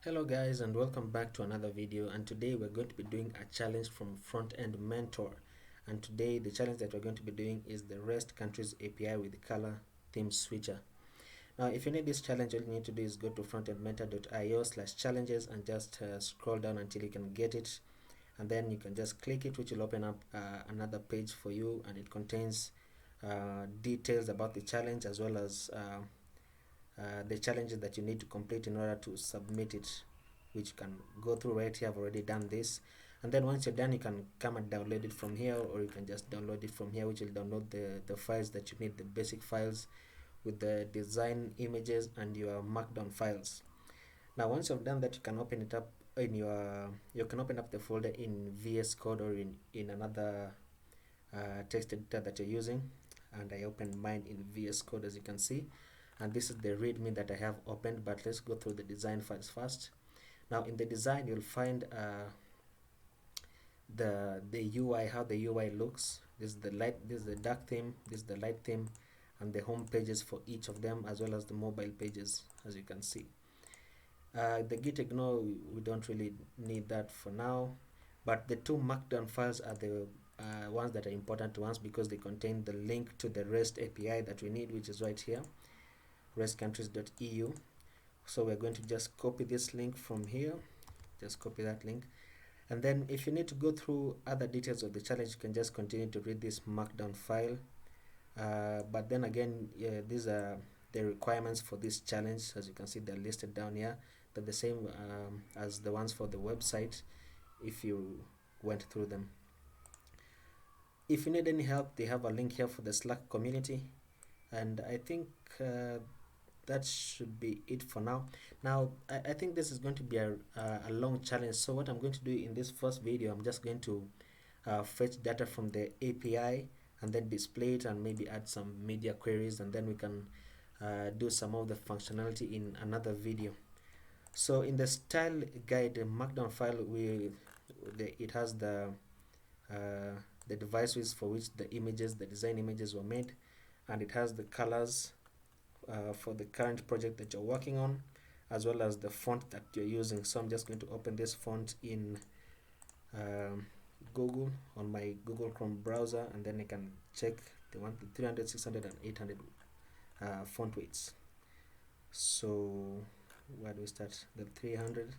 Hello guys, and welcome back to another video, and today we're going to be doing a challenge from Frontend Mentor. And today the challenge that we're going to be doing is the REST countries API with the color theme switcher. Now if you need this challenge, all you need to do is go to frontendmentor.io/challenges and just scroll down until you can get it, and then you can just click it, which will open up another page for you, and it contains details about the challenge as well as the challenges that you need to complete in order to submit it, which you can go through right here. I've already done this, and then once you're done, you can come and download it from here, or you can just download it from here, which will download the files that you need, the basic files with the design images and your markdown files. Now once you've done that, you can open it up in you can open up the folder in VS Code or in another text editor that you're using, and I opened mine in VS Code, as you can see, and this is the readme that I have opened. But let's go through the design files first. Now in the design, you'll find the UI, how the UI looks. This is the light, this is the dark theme, this is the light theme, and the home pages for each of them, as well as the mobile pages, as you can see. The git ignore, we don't really need that for now, but the two markdown files are the ones that are important to us, because they contain the link to the REST API that we need, which is right here, restcountries.eu. So we're going to just copy this link from here, just copy that link, and then if you need to go through other details of the challenge, you can just continue to read this markdown file. But then again, these are the requirements for this challenge. As you can see, they're listed down here. They're the same as the ones for the website if you went through them. If you need any help, they have a link here for the Slack community, and I think that should be it for now. Now I think this is going to be a long challenge, so what I'm going to do in this first video, I'm just going to fetch data from the API and then display it and maybe add some media queries, and then we can do some of the functionality in another video. So in the style guide, the markdown file, it has the devices for which the design images were made, and it has the colors for the current project that you're working on, as well as the font that you're using. So I'm just going to open this font in Google, on my Google Chrome browser, and then I can check the 300, 600 and 800 font weights. So where do we start? The 300,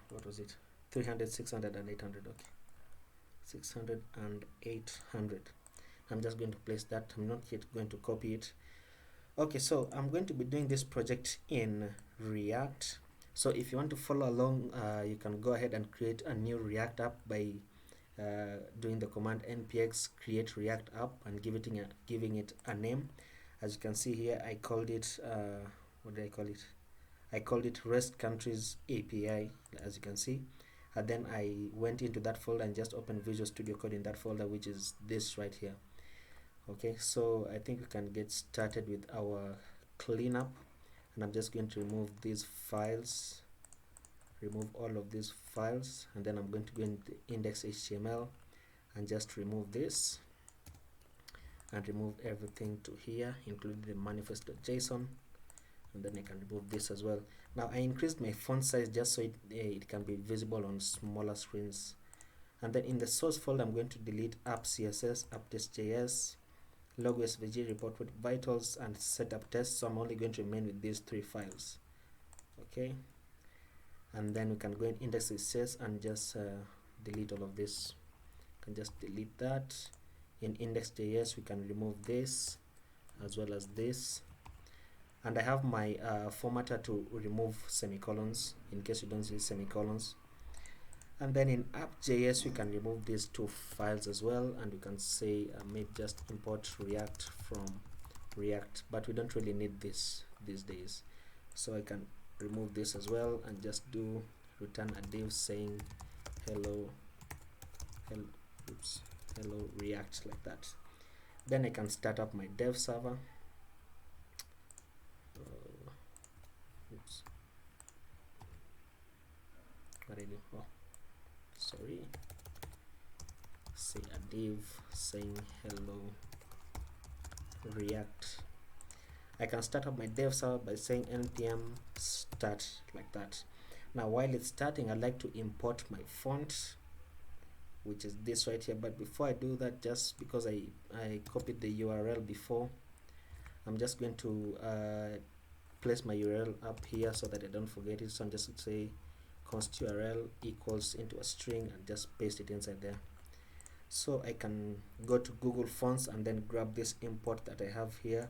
what was it? 300, 600 and 800. Okay, 600 and 800. I'm just going to place that. I'm not yet going to copy it. Okay, so I'm going to be doing this project in React. So if you want to follow along, you can go ahead and create a new React app by doing the command npx create React app and giving it a name. As you can see here, I called it what did I call it? I called it REST countries API, as you can see. And then I went into that folder and just opened Visual Studio Code in that folder, which is this right here. Okay, so I think we can get started with our cleanup, and I'm just going to remove these files, remove all of these files, and then I'm going to go into index.html and just remove this and remove everything to here, including the manifest.json, and then I can remove this as well. Now I increased my font size just so it can be visible on smaller screens. And then in the source folder, I'm going to delete app CSS, app.test.js, logo svg, report with vitals, and setup test. So I'm only going to remain with these three files. Okay, and then we can go in index.js and just delete all of this. You can just delete that. In index.js, we can remove this as well as this, and I have my formatter to remove semicolons in case you don't see semicolons. And then in app.js, we can remove these two files as well, and we can say maybe just import React from React, but we don't really need this these days. So I can remove this as well and just do return a div saying hello React, like that. Then I can start up my dev server. What did I do? Oh, sorry. Say a div saying hello React, I can start up my dev server by saying npm start like that. Now while it's starting, I'd like to import my font, which is this right here. But before I do that, just because I copied the URL before, I'm just going to place my URL up here so that I don't forget it. So I'm just going to say const URL equals into a string and just paste it inside there. So I can go to Google Fonts and then grab this import that I have here,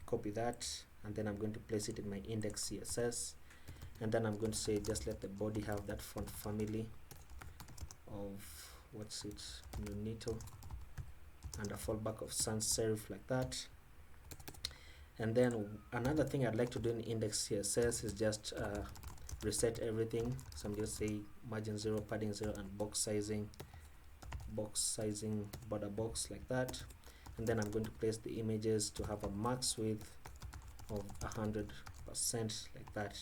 copy that, and then I'm going to place it in my index CSS, and then I'm going to say just let the body have that font family of what's it, Nunito, and a fallback of sans serif like that. And then another thing I'd like to do in index CSS is just reset everything. So I'm just say margin 0, padding 0, and box sizing border box like that. And then I'm going to place the images to have a max width of 100% like that.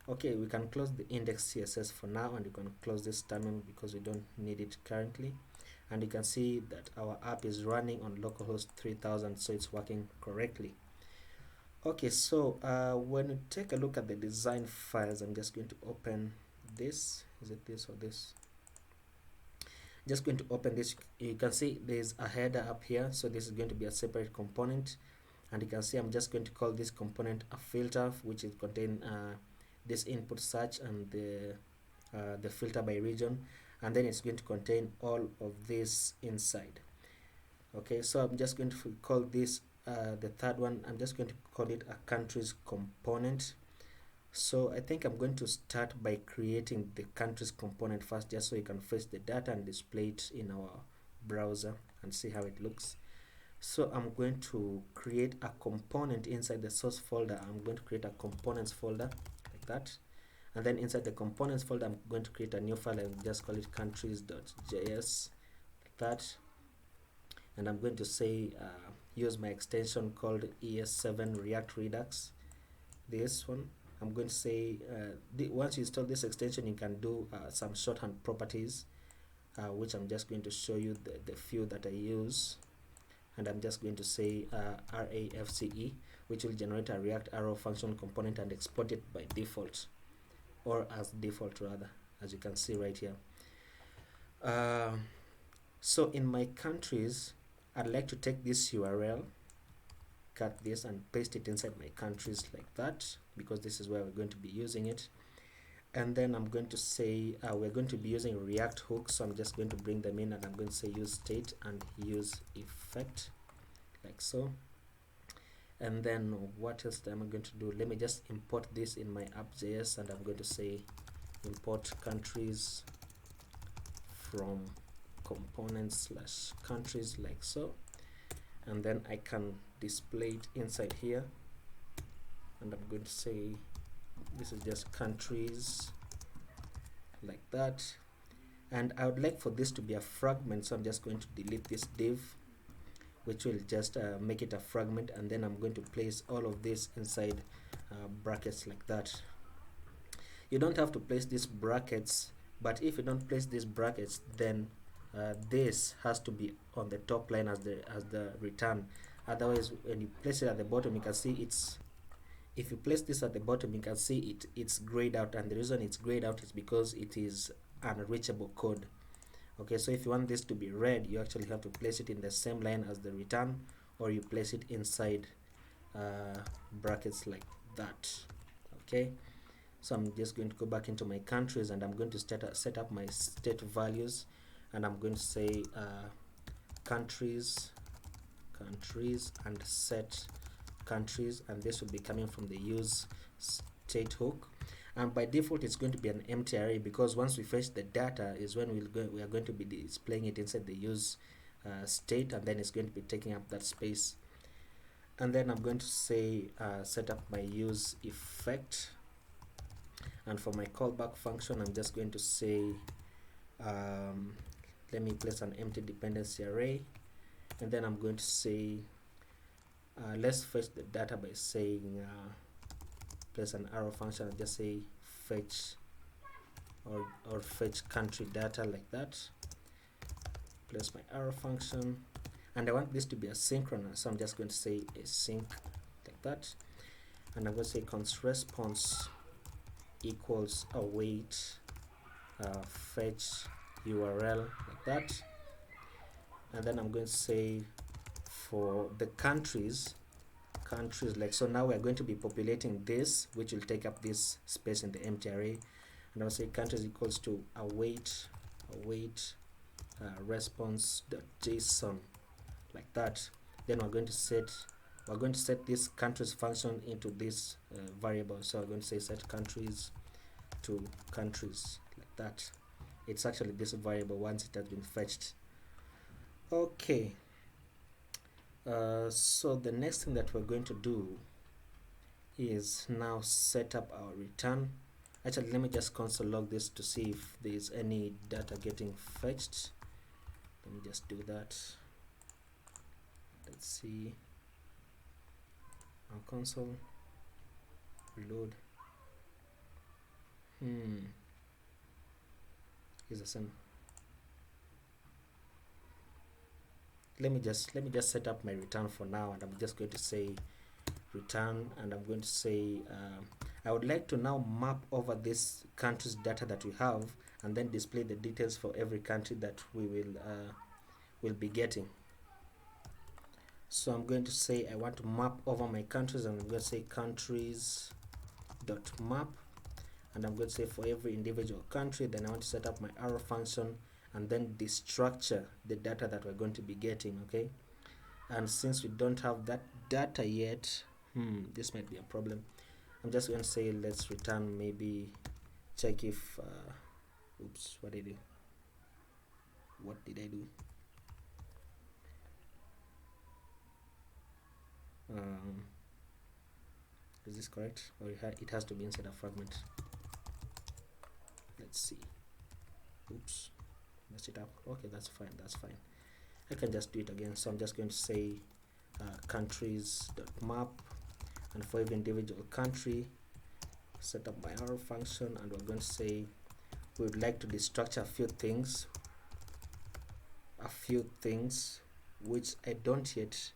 Okay, we can close the index CSS for now, and you can close this terminal because we don't need it currently. And you can see that our app is running on localhost 3000, so it's working correctly. Okay, so when you take a look at the design files, I'm just going to open this. Is it this or this? Just going to open this. You can see there's a header up here, so this is going to be a separate component. And you can see I'm just going to call this component a filter, which will contain this input search and the filter by region, and then it's going to contain all of this inside. Okay, so I'm just going to call this the third one, I'm just going to call it a countries component. So I think I'm going to start by creating the countries component first, just so you can fetch the data and display it in our browser and see how it looks. So I'm going to create a component inside the source folder. I'm going to create a components folder like that, and then inside the components folder I'm going to create a new file and just call it countries.js like that. And I'm going to say use my extension called ES7 React Redux. This one I'm going to say once you install this extension, you can do some shorthand properties, which I'm just going to show you the few that I use. And I'm just going to say RAFCE, which will generate a React arrow function component and export it by default, or as default rather, as you can see right here. So in my countries, I'd like to take this URL, cut this and paste it inside my countries like that, because this is where we're going to be using it. And then I'm going to say we're going to be using React hooks, so I'm just going to bring them in, and I'm going to say use state and use effect like so. And then what else am I going to do? Let me just import this in my app.js, and I'm going to say import countries from components/countries like so, and then I can display it inside here, and I'm going to say this is just countries like that. And I would like for this to be a fragment, so I'm just going to delete this div, which will just make it a fragment, and then I'm going to place all of this inside brackets like that. You don't have to place these brackets, but if you don't place these brackets, then this has to be on the top line as the return. Otherwise, when you place it at the bottom, you can see it's, if you place this at the bottom, you can see it's grayed out, and the reason it's grayed out is because it is unreachable code. Okay, so if you want this to be red, you actually have to place it in the same line as the return, or you place it inside brackets like that. Okay, so I'm just going to go back into my countries, and I'm going to set up my state values, and I'm going to say countries and set countries, and this will be coming from the use state hook. And by default it's going to be an empty array, because once we fetch the data is when we are going to be displaying it inside the use state, and then it's going to be taking up that space. And then I'm going to say set up my use effect, and for my callback function I'm just going to say let me place an empty dependency array, and then I'm going to say let's fetch the data by saying place an arrow function and just say fetch or fetch country data like that. Place my arrow function, and I want this to be asynchronous, so I'm just going to say async like that, and I'm going to say const response equals await fetch URL, like that. And then I'm going to say for the countries, like, so now we're going to be populating this, which will take up this space in the empty array, and I'll say countries equals to await response.json, like that. Then we're going to set this countries function into this variable. So we're going to say set countries to countries, like that. It's actually this variable once it has been fetched. Okay, so the next thing that we're going to do is now set up our return. Actually, let me just console log this to see if there's any data getting fetched. Let me just do that. Let's see. Our console, reload. Is the same. Let me just set up my return for now, and I'm just going to say return, and I'm going to say I would like to now map over this country's data that we have, and then display the details for every country that we will be getting. So I'm going to say I want to map over my countries, and I'm going to say countries.map, and I'm going to say for every individual country. Then I want to set up my arrow function and then destructure the data that we're going to be getting. Okay, and since we don't have that data yet, this might be a problem. I'm just going to say let's return, maybe check if oops, what did I do? Is this correct, or it has to be inside a fragment? Let's see. Oops, messed it up. Okay, that's fine. I can just do it again. So I'm just going to say countries.map, and for every individual country, set up my arrow function, and we're going to say we would like to destructure a few things which I don't yet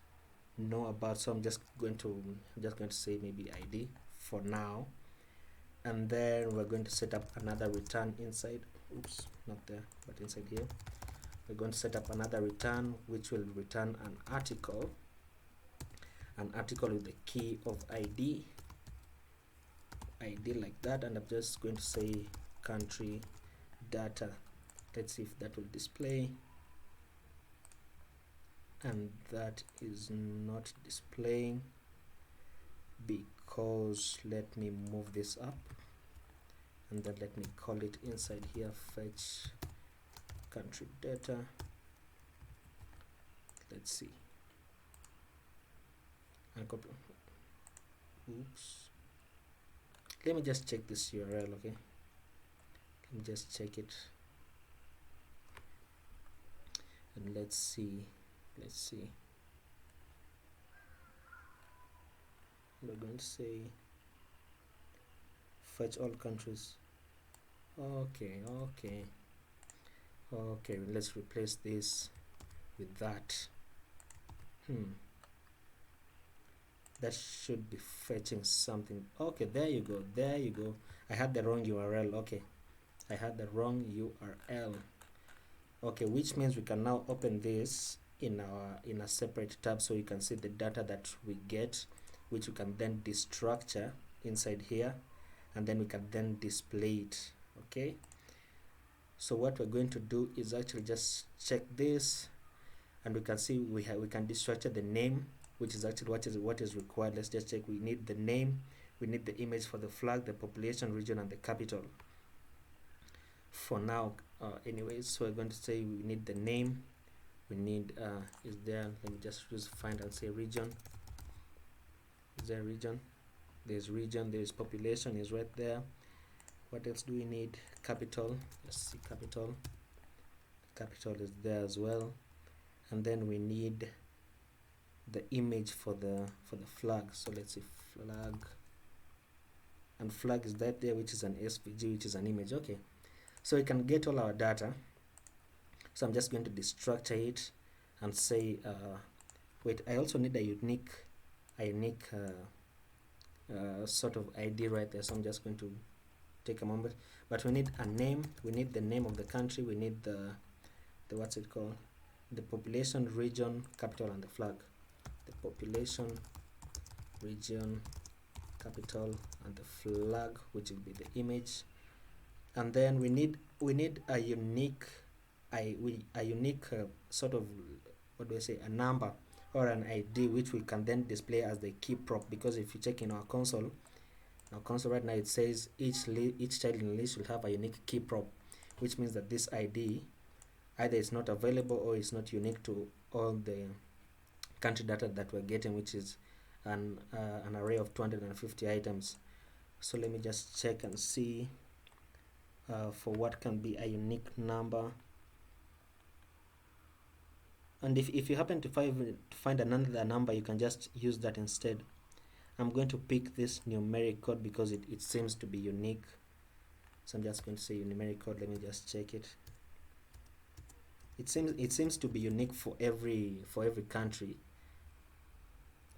know about. So I'm just going to say maybe ID for now, and then we're going to set up another return inside. Oops, not there, but inside here. We're going to set up another return which will return an article with the key of ID like that, and I'm just going to say country data. Let's see if that will display, and that is not displaying because, let me move this up, and then let me call it inside here, fetch country data. Let's see, and copy. Oops, let me just check this URL. Okay, let me just check it, and let's see. We're going to say fetch all countries. Okay, let's replace this with that. That should be fetching something. Okay, there you go. I had the wrong URL. Okay, I had the wrong URL. Okay, which means we can now open this in a separate tab, so you can see the data that we get, which we can then destructure inside here, and then we can then display it. Okay, so what we're going to do is actually just check this, and we can see we can destructure the name, which is actually what is required. Let's just check. We need the name, we need the image for the flag, the population, region, and the capital for now. Anyways, so we're going to say we need the name, we need is there, let me just use find and say region. Is there region? There's region, there's population, is right there. What else do we need? Capital. Let's see, capital is there as well. And then we need the image for the flag. So let's see, flag, and flag is that there, which is an SVG, which is an image. Okay, so we can get all our data. So I'm just going to destructure it and say wait, I also need a unique sort of ID right there, so I'm just going to take a moment. But we need a name, we need the name of the country, we need the what's it called, the population, region, capital, and the flag. The population, region, capital, and the flag, which will be the image. And then we need a unique sort of, what do I say, a number or an ID which we can then display as the key prop, because if you check in our console right now, it says each child in the list will have a unique key prop, which means that this ID either is not available or is not unique to all the country data that we're getting, which is an array of 250 items. So let me just check and see for what can be a unique number. And if you happen to find another number, you can just use that instead. I'm going to pick this numeric code because it seems to be unique. So I'm just going to say numeric code. Let me just check it. It seems to be unique for every country.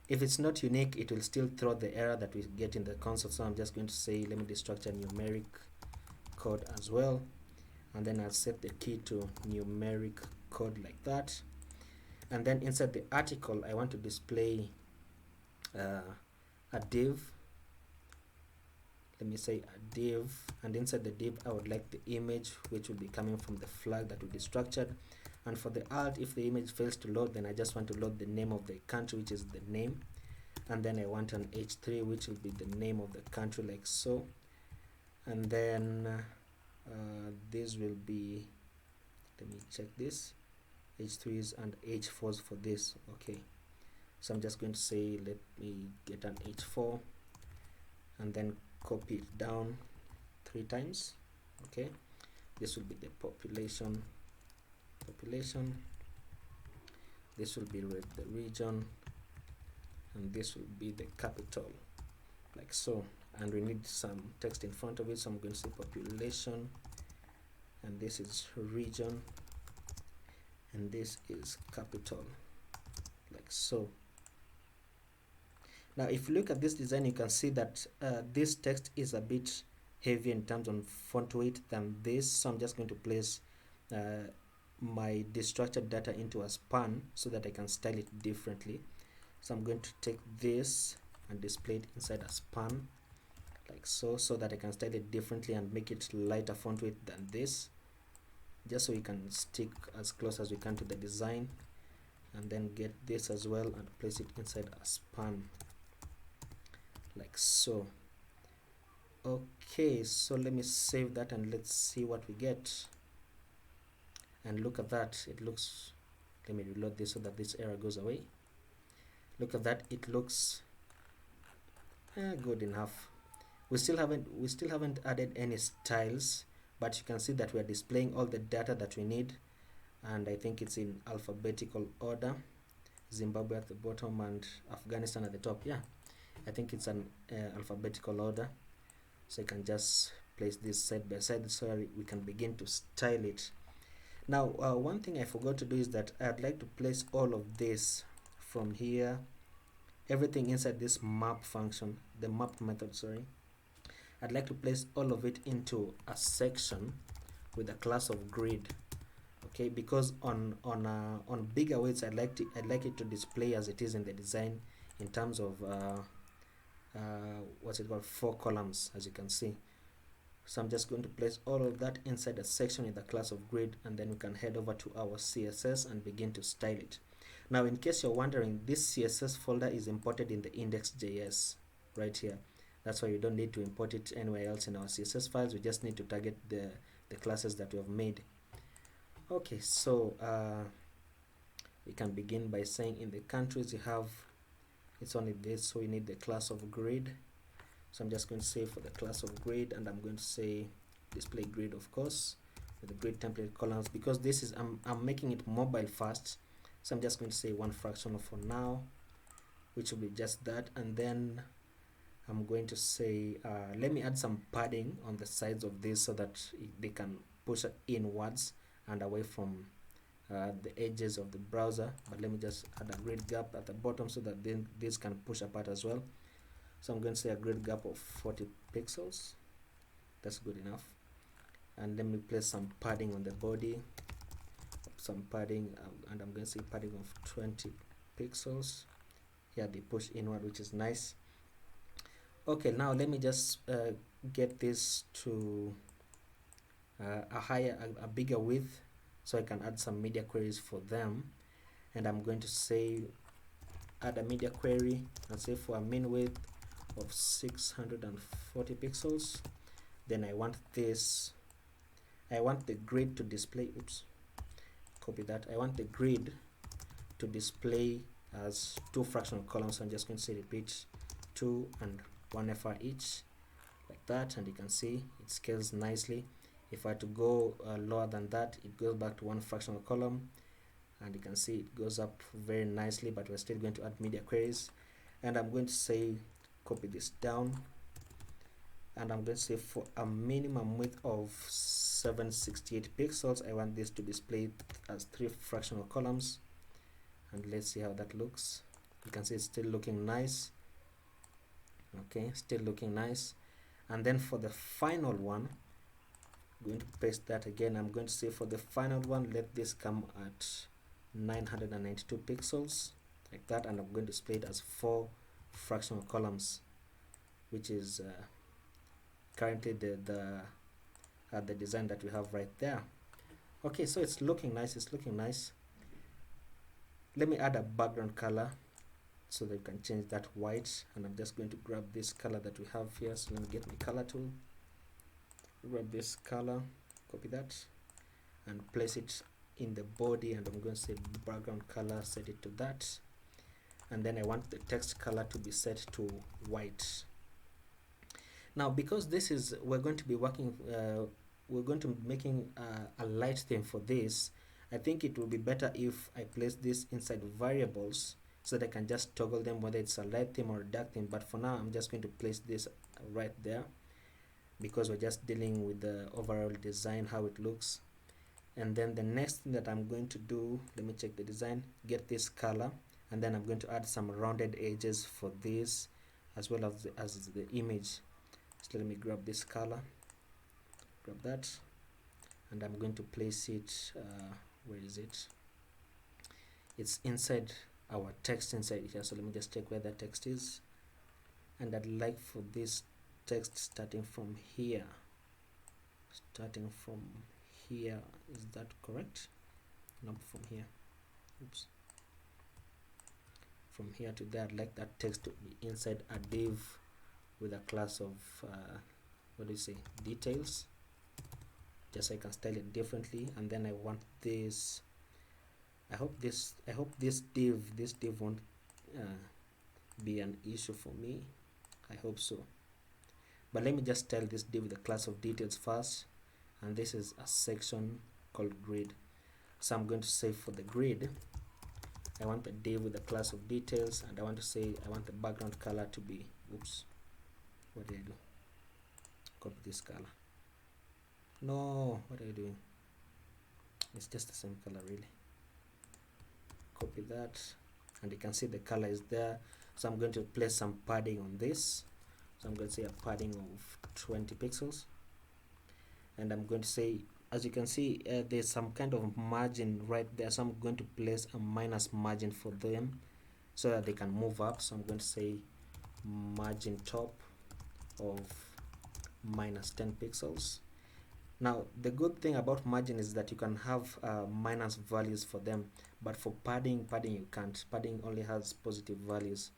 If it's not unique, it will still throw the error that we get in the console. So I'm just going to say, let me destructure numeric code as well, and then I'll set the key to numeric code like that. And then inside the article, I want to display a div. Let me say a div, and inside the div I would like the image, which will be coming from the flag that will be structured. And for the alt, if the image fails to load, then I just want to load the name of the country, which is the name. And then I want an h3, which will be the name of the country, like so. And then this will be, let me check this, h3s and h4s for this. Okay, so I'm just going to say, let me get an h4 and then copy it down 3 times. Okay, this will be the population, this will be the region, and this will be the capital, like so. And we need some text in front of it, so I'm going to say population, and this is region, and this is capital, like so. Now if you look at this design, you can see that this text is a bit heavier in terms of font weight than this, so I'm just going to place my destructured data into a span so that I can style it differently. So I'm going to take this and display it inside a span, like so, so that I can style it differently and make it lighter font weight than this, just so we can stick as close as we can to the design. And then get this as well and place it inside a span, like so. Okay, so let me save that and let's see what we get. And look at that, it looks, let me reload this so that this error goes away. Look at that, it looks good enough. We still haven't added any styles, but you can see that we are displaying all the data that we need, and I think it's in alphabetical order. Zimbabwe at the bottom and Afghanistan at the top. Yeah, I think it's an alphabetical order, so you can just place this side by side so we can begin to style it. Now one thing I forgot to do is that I'd like to place all of this from here, everything inside this map function, the map method, sorry. I'd like to place all of it into a section with a class of grid. Okay, because on bigger weights, I'd like it to display as it is in the design in terms of what's it called, 4 columns, as you can see. So I'm just going to place all of that inside a section in the class of grid, and then we can head over to our CSS and begin to style it. Now in case you're wondering, this CSS folder is imported in the index.js right here. That's why you don't need to import it anywhere else in our CSS files. We just need to target the classes that we have made. Okay, so we can begin by saying in the countries you have, it's only this, so we need the class of grid. So I'm just going to say for the class of grid, and I'm going to say display grid, of course, with the grid template columns, because this is I'm making it mobile first. So I'm just going to say 1 fractional for now, which will be just that. And then I'm going to say let me add some padding on the sides of this so that they can push inwards and away from the edges of the browser. But let me just add a grid gap at the bottom so that then this can push apart as well. So I'm going to say a grid gap of 40 pixels. That's good enough. And let me place some padding on the body, some padding, and I'm going to say padding of 20 pixels. Here they push inward, which is nice. Okay, now let me just get this to a bigger width, so I can add some media queries for them. And I'm going to say add a media query and say for a min width of 640 pixels. Then I want the grid to display, copy that. I want the grid to display as 2 fractional columns. I'm just going to say repeat 2 and 1 FR each, like that, and you can see it scales nicely. If I had to go lower than that, it goes back to 1 fractional column, and you can see it goes up very nicely, but we're still going to add media queries. And I'm going to say copy this down, and I'm going to say for a minimum width of 768 pixels, I want this to display as 3 fractional columns. And let's see how that looks. You can see it's still looking nice. Okay, still looking nice. And then for the final one, I'm going to paste that again. I'm going to say for the final one, let this come at 992 pixels, like that, and I'm going to display it as 4 fractional columns, which is currently the design that we have right there. Okay, so it's looking nice. It's looking nice. Let me add a background color so that you can change that white, and I'm just going to grab this color that we have here. So let me get my color tool, grab this color, copy that, and place it in the body, and I'm going to say background color, set it to that, and then I want the text color to be set to white. Now, because this is, we're going to be working, we're going to be making a light theme for this, I think it will be better if I place this inside variables so that I can just toggle them whether it's a light theme or a dark theme. But for now, I'm just going to place this right there because we're just dealing with the overall design, how it looks. And then the next thing that I'm going to do, let me check the design, get this color, and then I'm going to add some rounded edges for this as well as the image. So let me grab this color, grab that, and I'm going to place it, where is it? It's inside our text inside here. So let me just check where the text is, and I'd like for this text starting from here. Starting from here, is that correct? Not from here. Oops. From here to there, I'd like that text to be inside a div with a class of what do you say, details, just so I can style it differently. And then I want this, I hope this div won't be an issue for me. I hope so. But let me just style this div with a class of details first, and this is a section called grid. So I'm going to say for the grid, I want the div with a class of details, and I want to say I want the background color to be, oops, what did I do? Copy this color. No, what are you doing? It's just the same color really. Copy that, and you can see the color is there. So I'm going to place some padding on this. So I'm going to say a padding of 20 pixels, and I'm going to say, as you can see, there's some kind of margin right there, so I'm going to place a minus margin for them so that they can move up. So I'm going to say margin top of minus 10 pixels. Now the good thing about margin is that you can have minus values for them, but for padding you can't. Padding only has positive values.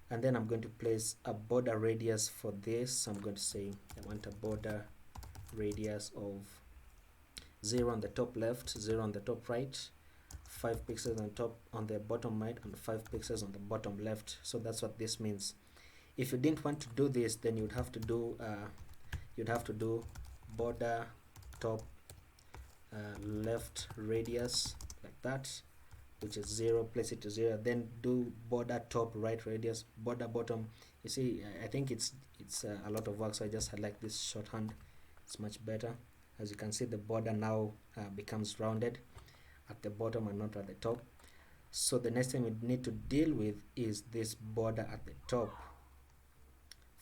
And then I'm going to place a border radius for this. So I'm going to say I want a border radius of 0 on the top left, 0 on the top right, 5 pixels on top on the bottom right, and 5 pixels on the bottom left. So that's what this means. If you didn't want to do this, then you'd have to do border top left radius, like that, which is 0, place it to 0, then do border top right radius, border bottom. You see, I think it's a lot of work, so I just like this shorthand. It's much better. As you can see, the border now becomes rounded at the bottom and not at the top. So the next thing we need to deal with is this border at the top.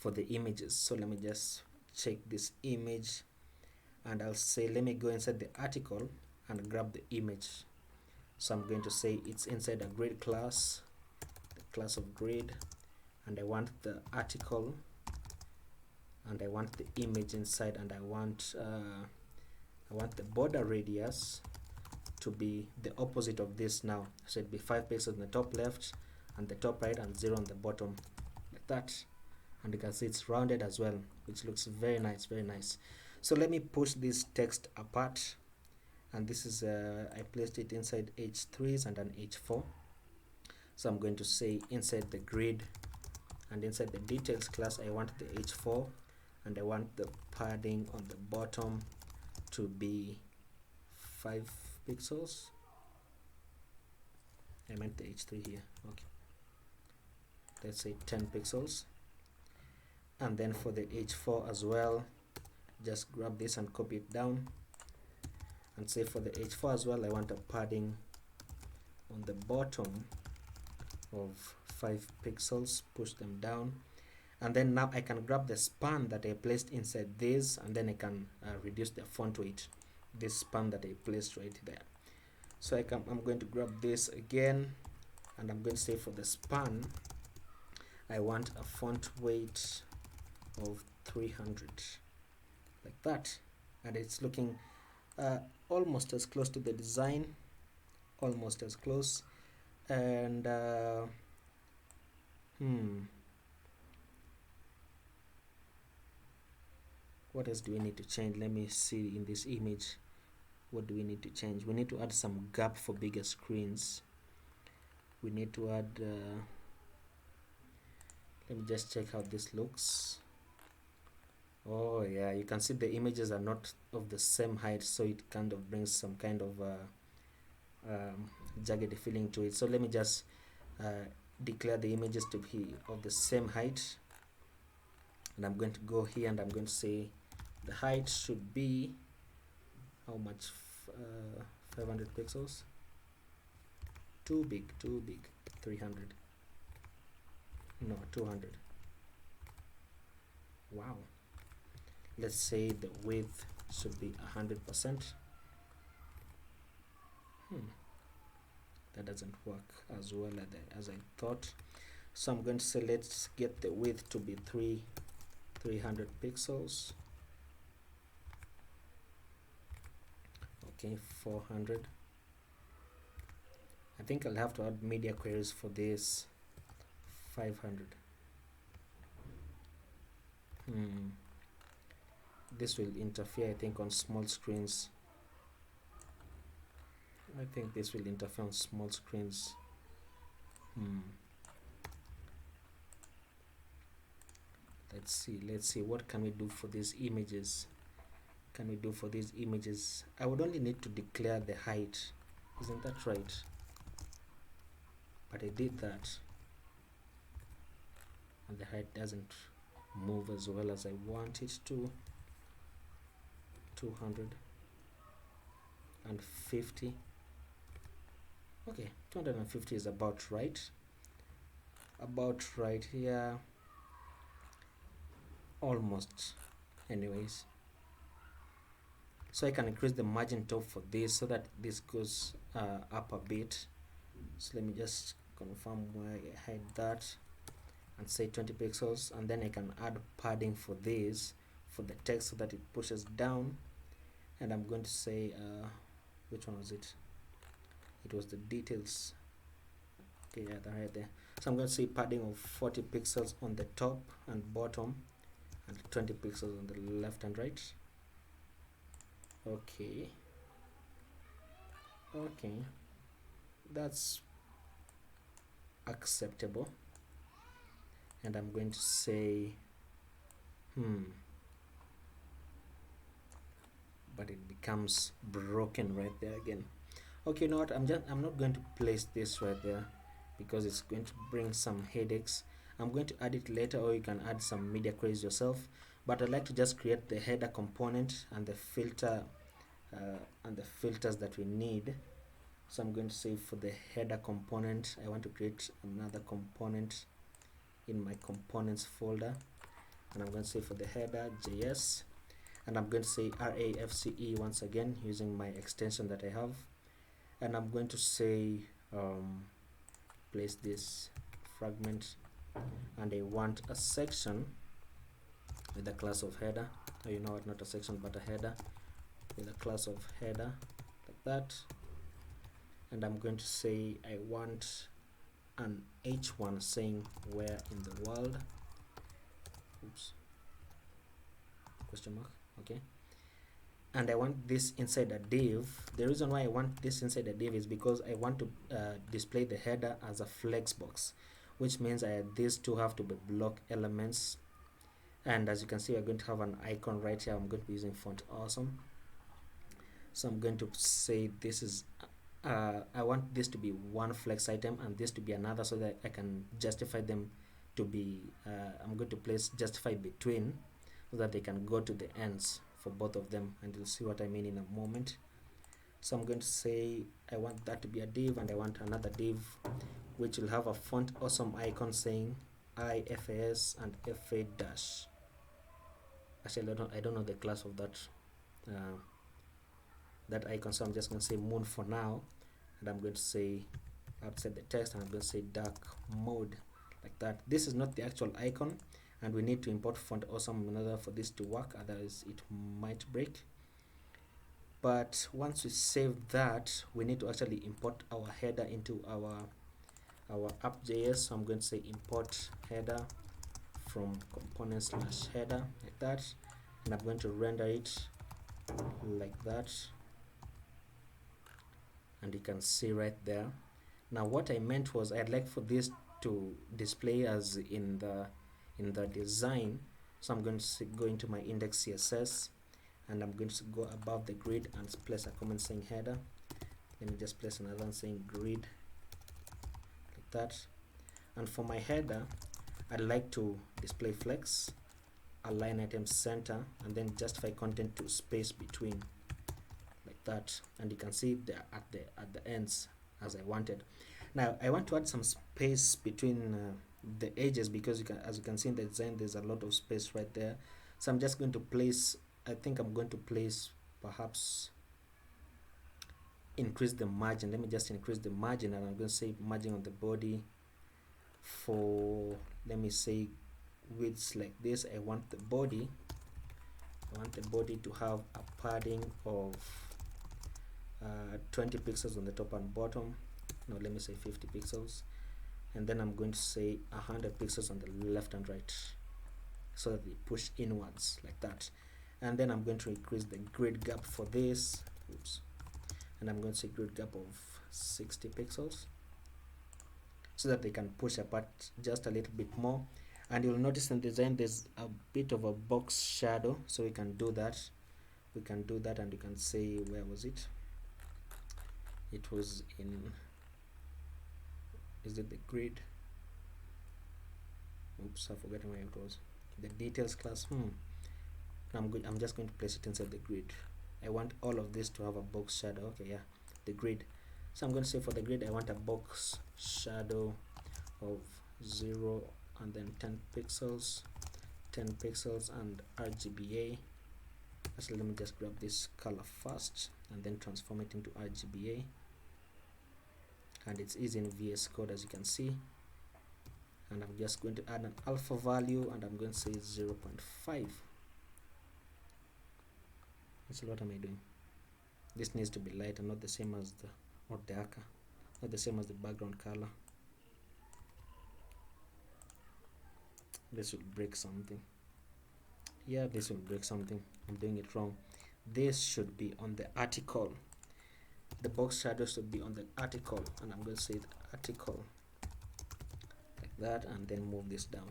for the images. So let me just check this image, and I'll say let me go inside the article and grab the image. So I'm going to say it's inside a grid class, the class of grid, and I want the article, and I want the image inside, and I want the border radius to be the opposite of this now. So it'd be 5 pixels on the top left and the top right, and 0 on the bottom, like that. And you can see it's rounded as well, which looks very nice, very nice. So let me push this text apart, and this is I placed it inside h3s and an h4. So I'm going to say inside the grid and inside the details class, I want the h4, and I want the padding on the bottom to be 5 pixels. I meant the h3 here. Okay, let's say 10 pixels. And then for the h4 as well, just grab this and copy it down, and say for the h4 as well, I want a padding on the bottom of 5 pixels. Push them down, and then now I can grab the span that I placed inside this, and then I can reduce the font weight, this span that I placed right there. So I'm going to grab this again, and I'm going to say for the span I want a font weight of 300, like that. And it's looking almost as close to the design, almost as close. And what else do we need to change? Let me see in this image. What do we need to change? We need to add some gap for bigger screens. We need to add let me just check how this looks. Oh yeah, you can see the images are not of the same height, so it kind of brings some kind of jagged feeling to it. So let me just declare the images to be of the same height, and I'm going to go here and I'm going to say the height should be how much? 500 pixels. Too big, 300. No, 200. Wow. Let's say the width should be 100%. That doesn't work as well as I thought. So I'm going to say let's get the width to be 300 pixels. Okay, 400. I think I'll have to add media queries for this. 500. This will interfere, I think, on small screens. I think this will interfere on small screens. Let's see what can we do for these images. I would only need to declare the height, isn't that right? But I did that, and the height doesn't move as well as I want it to. 250. Okay, 250 is about right here, almost. Anyways, so I can increase the margin top for this so that this goes up a bit. So let me just confirm where I hide that and say 20 pixels, and then I can add padding for this, for the text, so that it pushes down. And I'm going to say which one was it? It was the details. Okay, yeah, right there. So I'm going to say padding of 40 pixels on the top and bottom, and 20 pixels on the left and right. Okay, that's acceptable. And I'm going to say but it becomes broken right there again. Okay, you know what, I'm not going to place this right there because it's going to bring some headaches. I'm going to add it later, or you can add some media queries yourself, but I'd like to just create the header component and the filter and the filters that we need. So I'm going to say for the header component, I want to create another component in my components folder, and I'm going to say for the header JS, and I'm going to say RAFCE once again using my extension that I have, and I'm going to say place this fragment, and I want a section with the class of header. Oh, you know what, not a section but a header with a class of header like that, and I'm going to say I want an h1 saying where in the world, oops, question mark, okay, and I want this inside a div. The reason why I want this inside a div is because I want to display the header as a flex box, which means these two have to be block elements. And as you can see, we're going to have an icon right here. I'm going to be using font awesome, so I'm going to say this is I want this to be one flex item and this to be another, so that I can justify them to be I'm going to place justify between, so that they can go to the ends for both of them, and you'll see what I mean in a moment. So I'm going to say I want that to be a div, and I want another div which will have a font awesome icon saying IFAS and FA dash. Actually, I don't know the class of that that icon, so I'm just going to say moon for now, and I'm going to say outside the text, and I'm going to say dark mode like that. This is not the actual icon, and we need to import font awesome in order for this to work, otherwise it might break. But once we save that, we need to actually import our header into our app.js. So I'm going to say import header from component/header like that, and I'm going to render it like that, and you can see right there. Now what I meant was I'd like for this to display as in the design, so I'm going to go into my index CSS, and I'm going to go above the grid and place a comment saying header. Let me just place another one saying grid like that, and for my header I'd like to display flex, align item center, and then justify content to space between like that, and you can see there at the ends as I wanted. Now I want to add some space between the edges, because as you can see in the design there's a lot of space right there. So I'm just going to place, I think I'm going to place, perhaps increase the margin. Let me just increase the margin, and I'm going to say margin on the body for, let me say, widths like this. I want the body to have a padding of 20 pixels on the top and bottom. No, let me say 50 pixels, and then I'm going to say 100 pixels on the left and right, so that they push inwards like that. And then I'm going to increase the grid gap for this. Oops. And I'm going to say grid gap of 60 pixels, so that they can push apart just a little bit more. And you'll notice in design there's a bit of a box shadow, so we can do that. And you can say, where was it? It was in, is it the grid? Oops, I've forgotten where it was. The details class. I'm just going to place it inside the grid. I want all of this to have a box shadow. Okay, yeah, the grid. So I'm going to say for the grid I want a box shadow of 0 and then 10 pixels and RGBA. Actually, let me just grab this color first and then transform it into RGBA, and it's easy in VS Code, as you can see. And I'm just going to add an alpha value, and I'm going to say 0.5. So what am I doing? This needs to be lighter, not the same as the, or darker, not the same as the background color. This will break something. Yeah, this will break something. I'm doing it wrong. This should be on the article. The box shadow should be on the article, and I'm going to say the article like that, and then move this down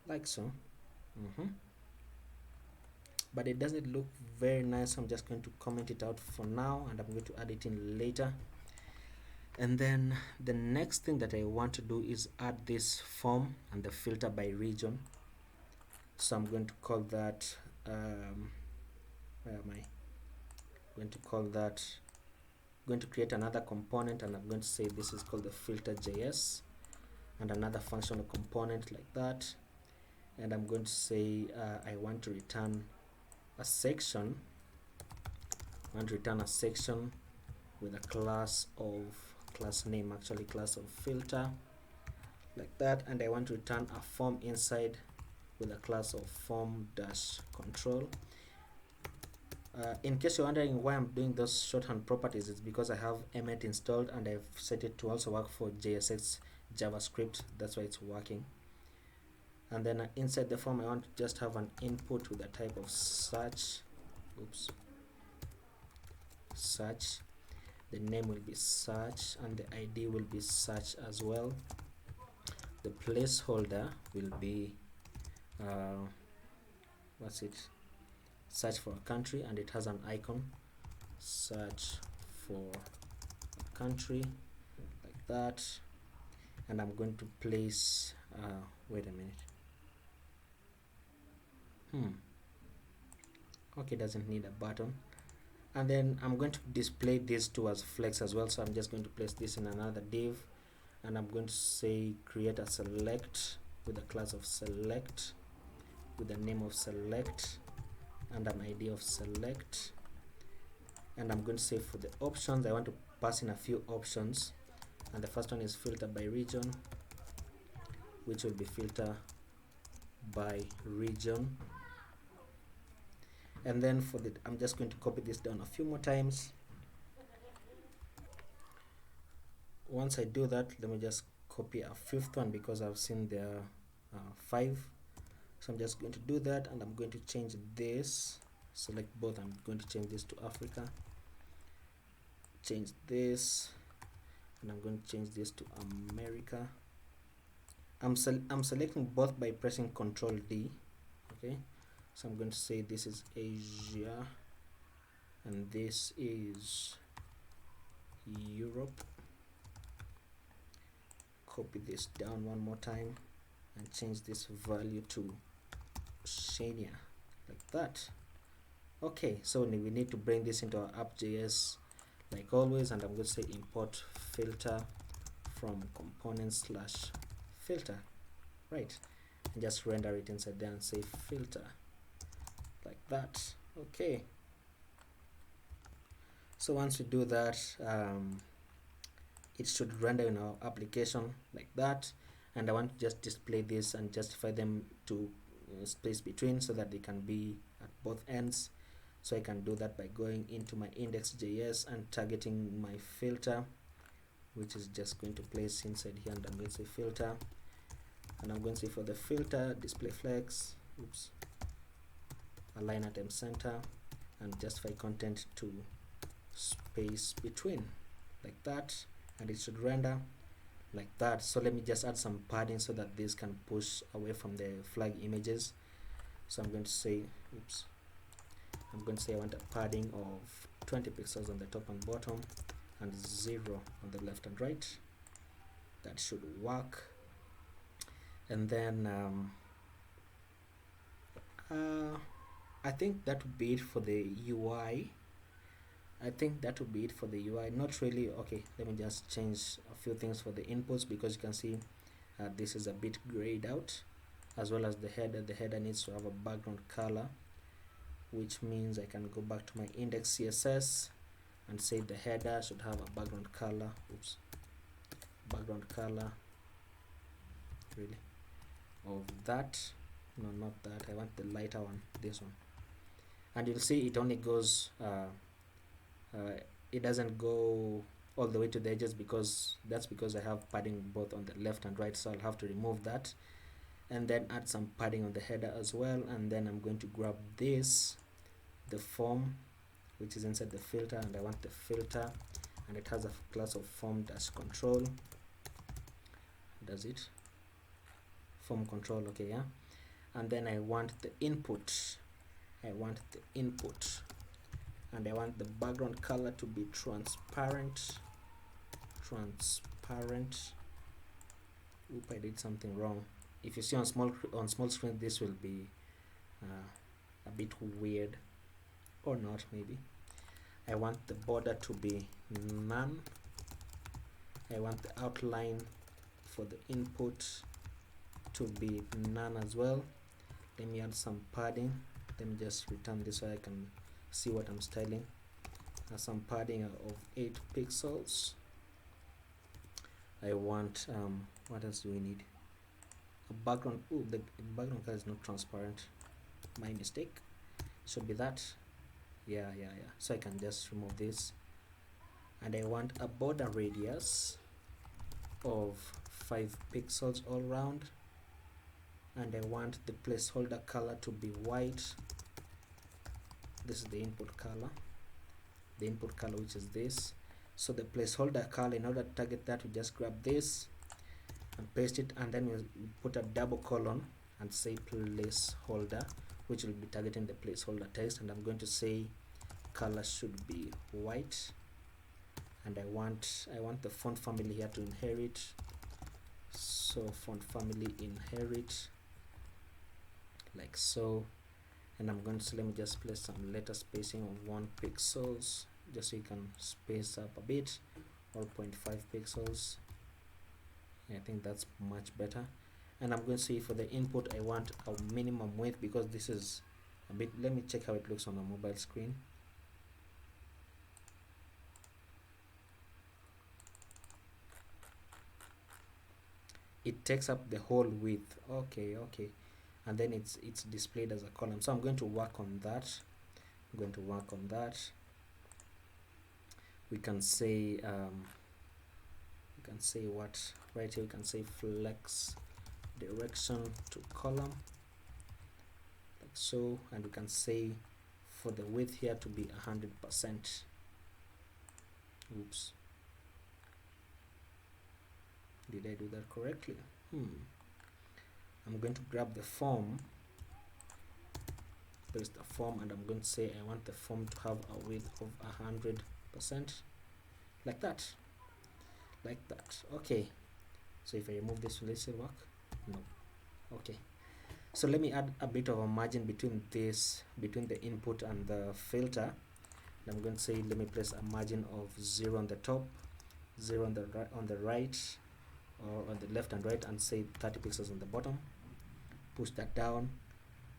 like so. But it doesn't look very nice, so I'm just going to comment it out for now, and I'm going to add it in later. And then the next thing that I want to do is add this form and the filter by region. So I'm going to call that where am I going to call that, going to create another component, and I'm going to say this is called the filter.js, and another functional component like that. and I'm going to say I want to return a section. I want to return a section with a class name, actually class of filter, like that, and I want to return a form inside with a class of form dash control. In case you're wondering why I'm doing those shorthand properties, it's because I have Emmet installed and I've set it to also work for JSX JavaScript. That's why it's working. And then inside the form, I want to just have an input with a type of search. Oops. Search. The name will be search and the ID will be search as well. The placeholder will be what's it? Search for a country, and it has an icon. Search for a country, like that. And I'm going to place wait a minute. Okay, doesn't need a button. And then I'm going to display these two as flex as well, so I'm just going to place this in another div, and I'm going to say create a select with a class of select, with the name of select and an ID of select. And I'm going to say for the options, I want to pass in a few options, and the first one is filter by region, which will be filter by region. And then for the, I'm just going to copy this down a few more times. Once I do that, let me just copy a fifth one because I've seen there are 5. So I'm just going to do that, and I'm going to change this, select both. I'm going to change this to Africa, change this, and I'm going to change this to America. I'm selecting both by pressing Ctrl D. Okay, so I'm going to say this is Asia and this is Europe. Copy this down one more time and change this value to Oceania, like that. Okay, so we need to bring this into our app.js like always, and I'm going to say import filter from components/filter, right, and just render it inside there and say filter, like that. Okay, so once we do that, it should render in our application like that, and I want to just display this and justify them to space between so that they can be at both ends. So I can do that by going into my index.js and targeting my filter, which is just going to place inside here, and I'm going to say filter, and I'm going to say for the filter display flex, oops, align at M center, and justify content to space between, like that, and it should render like that. So let me just add some padding so that this can push away from the flag images. So I'm going to say, oops, I'm going to say I want a padding of 20 pixels on the top and bottom and 0 on the left and right. That should work. And then I think that would be it for the UI. Not really. Okay, let me just change a few things for the inputs, because you can see this is a bit grayed out, as well as the header. The header needs to have a background color, which means I can go back to my index CSS and say the header should have a background color. Oops, background color really of that. No, not that. I want the lighter one, this one. And you'll see it only goes it doesn't go all the way to the edges, because I have padding both on the left and right, so I'll have to remove that and then add some padding on the header as well. And then I'm going to grab this, the form, which is inside the filter, and I want the filter, and it has a class of form-control. Does it? Form control, okay, yeah. And then I want the input. And I want the background color to be transparent. Oop, I did something wrong. If you see on small screen, this will be a bit weird, or not, maybe. I want the border to be none. I want the outline for the input to be none as well. Let me add some padding. Let me just return this so I can see what I'm styling. Some padding of 8 pixels. I want what else do we need? A background. Oh, the background color is not transparent. My mistake. Should be that. Yeah. So I can just remove this, and I want a border radius of 5 pixels all around, and I want the placeholder color to be white. This is the input color, which is this. So the placeholder color, in order to target that, we just grab this and paste it, and then we'll put a double colon and say placeholder, which will be targeting the placeholder text. And I'm going to say color should be white, and I want the font family here to inherit. So font family inherit, like so. And I'm going to say, let me just place some letter spacing of 1 pixels, just so you can space up a bit, or 0.5 pixels. I think that's much better. And I'm going to say for the input, I want a minimum width, because this is a bit, let me check how it looks on a mobile screen. It takes up the whole width. Okay, and then it's displayed as a column. So I'm going to work on that. We can say what right here. We can say flex direction to column, like so, and we can say for the width here to be 100%. Oops, did I do that correctly? I'm going to grab the form, paste the form, and I'm going to say I want the form to have a width of 100%, like that. Okay, so if I remove this, will it work? No. Okay, so let me add a bit of a margin between the input and the filter. And I'm going to say, let me place a margin of 0 on the top, 0 on the right, or on the left and right, and say 30 pixels on the bottom. Push that down,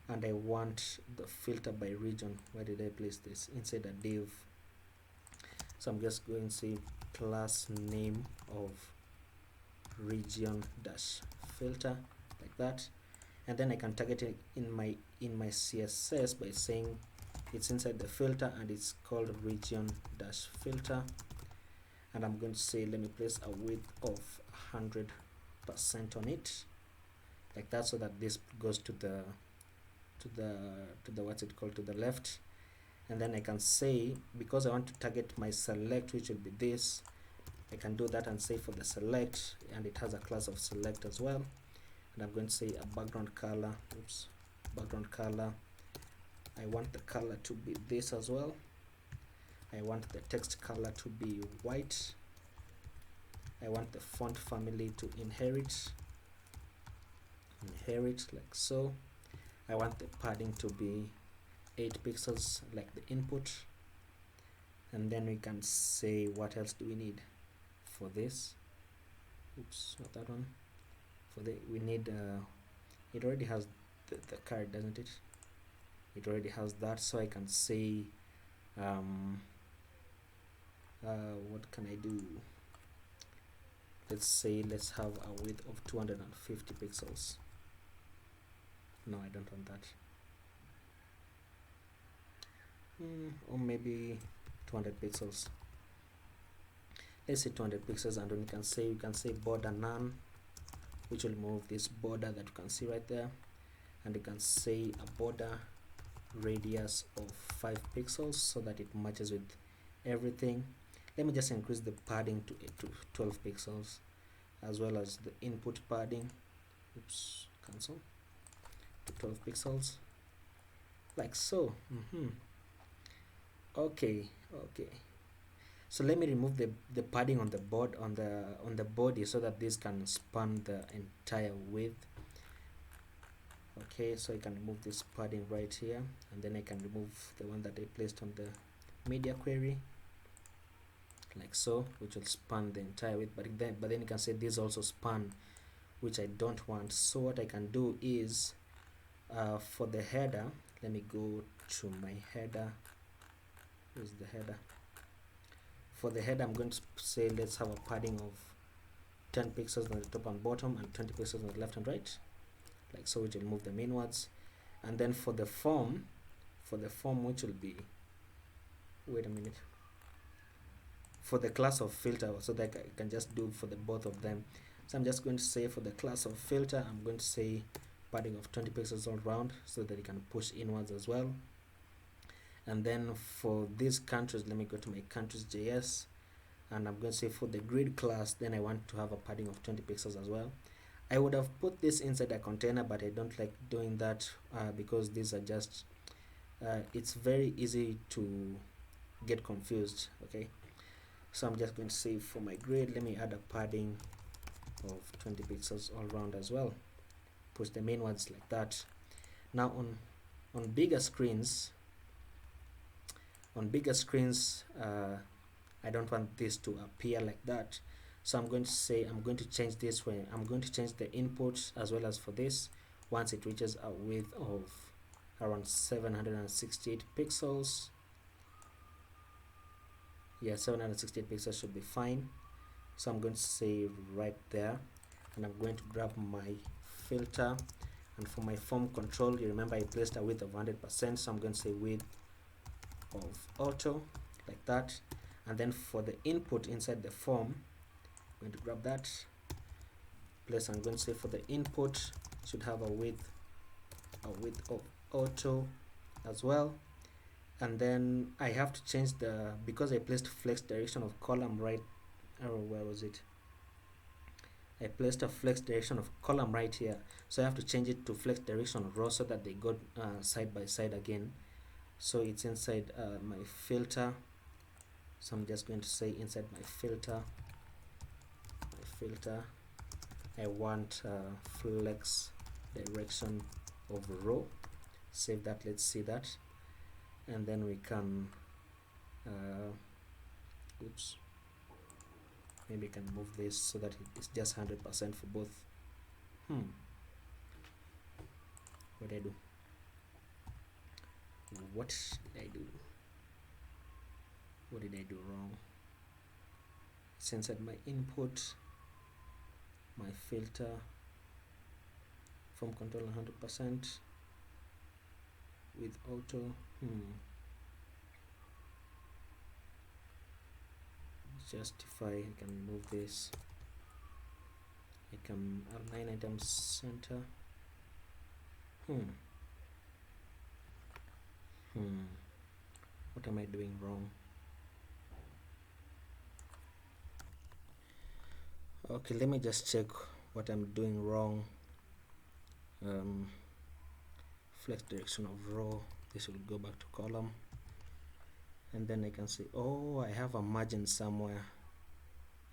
and I want the filter by region. Where did I place this? Inside a div. So I'm just going to say class name of region dash filter, like that. And then I can target it in my CSS by saying it's inside the filter and it's called region dash filter. And I'm going to say, let me place a width of 100% on it, like that, so that this goes to the what's it called, to the left. And then I can say, because I want to target my select, which will be this, I can do that and say for the select, and it has a class of select as well. And I'm going to say a background color. Background color, I want the color to be this as well. I want the text color to be white. I want the font family to inherit, like so. I want the padding to be 8 pixels, like the input. And then we can say, what else do we need for this? Oops, not that one. We need it already has the card, doesn't it? It already has that. So I can say what can I do? Let's say, let's have a width of 250 pixels. No, I don't want that. Or maybe 200 pixels. Let's say 200 pixels, and then we can say border none, which will move this border that you can see right there. And you can say a border radius of 5 pixels so that it matches with everything. Let me just increase the padding to 12 pixels, as well as the input padding. Oops, cancel, to 12 pixels, like so. Okay, so let me remove the padding on the body so that this can span the entire width. Okay, so I can remove this padding right here, and then I can remove the one that I placed on the media query, like so, which will span the entire width. But then you can say this also span, which I don't want. So what I can do is For the header, let me go to my header. Where's the header? For the header, I'm going to say let's have a padding of 10 pixels on the top and bottom and 20 pixels on the left and right, like so, which will move them inwards. And then for the form, which will be, wait a minute, for the class of filter, so that I can just do for the both of them. So I'm just going to say for the class of filter, I'm going to say padding of 20 pixels all around so that it can push inwards as well. And then for these countries, let me go to my countries.js, and I'm going to say for the grid class, then I want to have a padding of 20 pixels as well. I would have put this inside a container, but I don't like doing that because these are just it's very easy to get confused. Okay, so I'm just going to say for my grid, let me add a padding of 20 pixels all around as well, push them inwards like that. Now on bigger screens, I don't want this to appear like that, so I'm going to say I'm going to change this way. I'm going to change the input as well as for this once it reaches a width of around 768 pixels. Yeah, 768 pixels should be fine. So I'm going to say right there, and I'm going to grab my filter, and for my form control, you remember I placed a width of 100%, so I'm going to say width of auto like that. And then for the input inside the form, I'm going to grab that place. I'm going to say for the input should have a width of auto as well. And then I have to change the, because I placed flex direction of column right, oh, where was it? I placed a flex direction of column right here, so I have to change it to flex direction of row so that they go side by side again. So it's inside my filter, so I'm just going to say inside my filter, I want flex direction of row. Save that, let's see that, and then we can oops, maybe I can move this so that it's just 100% for both. What did I do? What did I do? What did I do wrong? It's inside my input, my filter, form control 100% with auto. Justify, I can remove this. I can align items center. What am I doing wrong? Okay, let me just check what I'm doing wrong. Flex direction of row, this will go back to column, and then I can say, oh, I have a margin somewhere.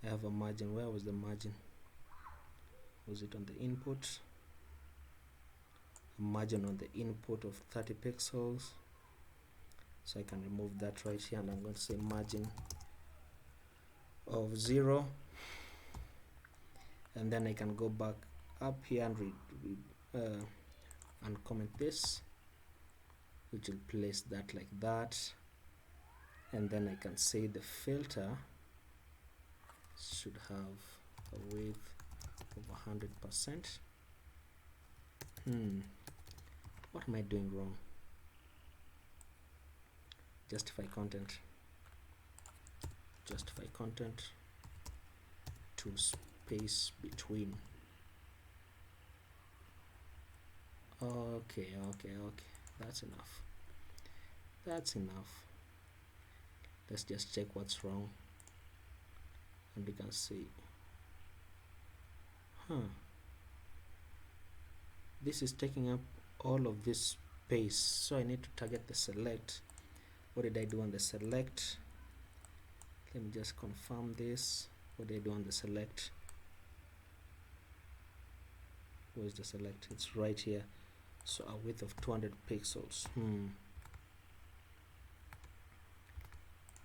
I have a margin. Where was the margin? Was it on the input? A margin on the input of 30 pixels. So I can remove that right here, and I'm going to say margin of 0, and then I can go back up here and comment this, which will place that like that, and then I can say the filter should have a width of 100%. What am I doing wrong? Justify content to space between. Okay, that's enough. Let's just check what's wrong, and we can see this is taking up all of this space, so I need to target the select. What did I do on the select? Let me just confirm this. What did I do on the select? Where's the select? It's right here. So a width of 200 pixels.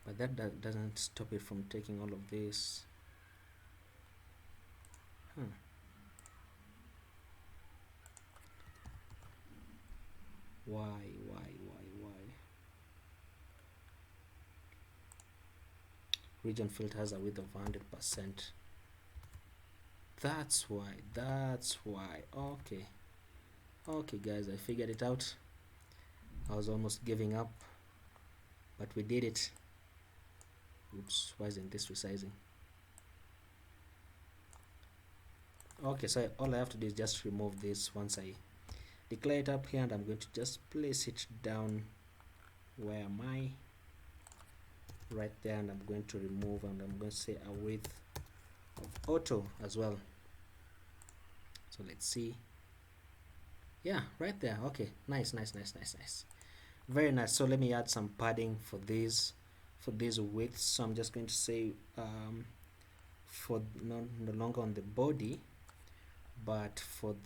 But that doesn't stop it from taking all of this. Why? Region filter has a width of 100%. That's why. Okay guys, I figured it out. I was almost giving up, but we did it. Oops, why isn't this resizing? Okay, so all I have to do is just remove this once I declare it up here, and I'm going to just place it down. Where am I? Right there, and I'm going to remove, and I'm going to say a width of auto as well. So let's see. Yeah, right there. Okay, nice. Very nice. So let me add some padding for these widths. So I'm just going to say for no longer on the body, but for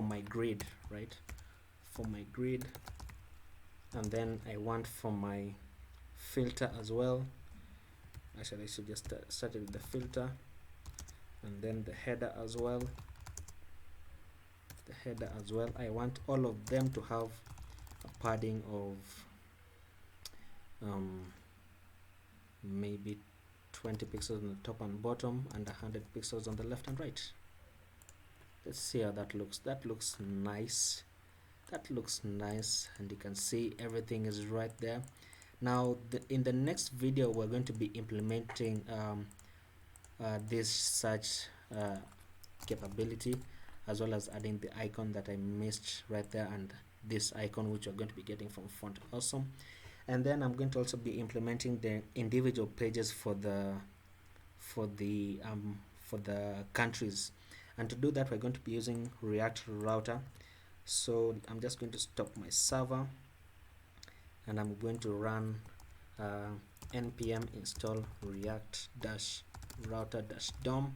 my grid, right? For my grid, and then I want for my filter as well. Actually, I should just start with the filter, and then the header as well. I want all of them to have a padding of maybe 20 pixels on the top and bottom, and 100 pixels on the left and right. Let's see how that looks. That looks nice, and you can see everything is right there. Now in the next video, we're going to be implementing this search capability, as well as adding the icon that I missed right there, and this icon which you're going to be getting from Font Awesome. And then I'm going to also be implementing the individual pages for the countries, and to do that we're going to be using React Router. So I'm just going to stop my server, and I'm going to run npm install react-router-dom,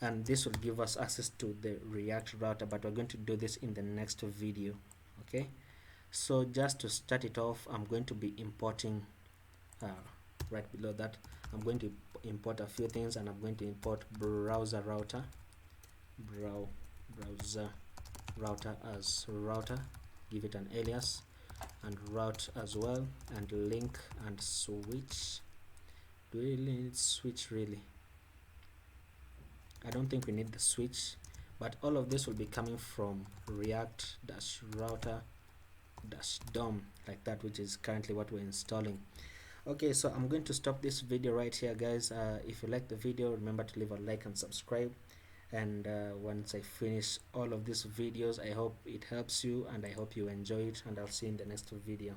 and this will give us access to the React Router, but we're going to do this in the next video. Okay, so just to start it off, I'm going to be importing right below that, I'm going to import a few things, and I'm going to import browser router as router, give it an alias, and route as well, and link and switch. Do we need switch really? I don't think we need the switch, but all of this will be coming from react-router-dom, like that, which is currently what we're installing. Okay, so I'm going to stop this video right here, guys. If you like the video, remember to leave a like and subscribe, and once I finish all of these videos, I hope it helps you, and I hope you enjoy it, and I'll see you in the next video.